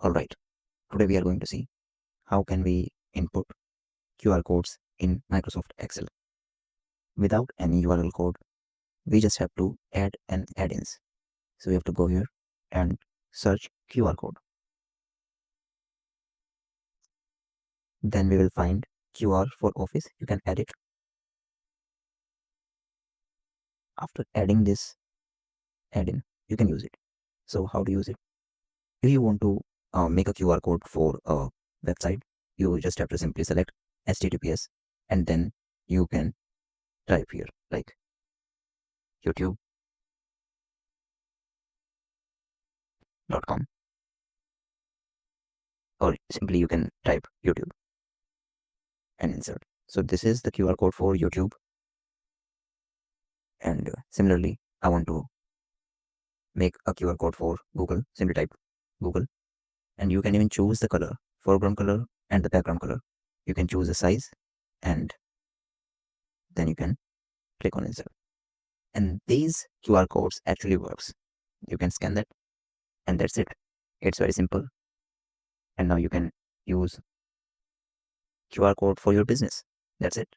Alright, today we are going to see how can we input QR codes in Microsoft Excel. Without any URL code, we just have to add an add-ins. So we have to go here and search QR code. Then we will find QR for Office. You can add it. After adding this add-in, you can use it. So how to use it? If you want to make a QR code for a website, you just have to simply select HTTPS and then you can type here like youtube.com or simply you can type YouTube and insert. So this is the QR code for YouTube, and similarly I want to make a QR code for Google. Simply type Google, and you can even choose the color, foreground color and the background color. You can choose the size and then you can click on insert, and these QR codes actually works. You can scan that and that's it. It's very simple, and now you can use QR code for your business. That's it.